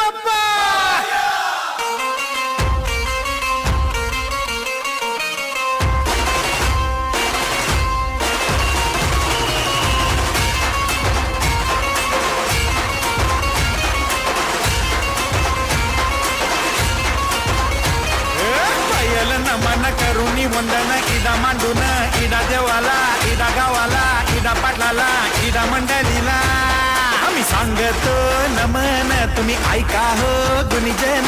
बाप्पा. नमन करुणी वंदन इडा मांडून इडा देवाला इडा गावाला इडा पाटलाला इडा मंडळीला आम्ही सांगतो नमन तुम्ही ऐका हो गुणीजन.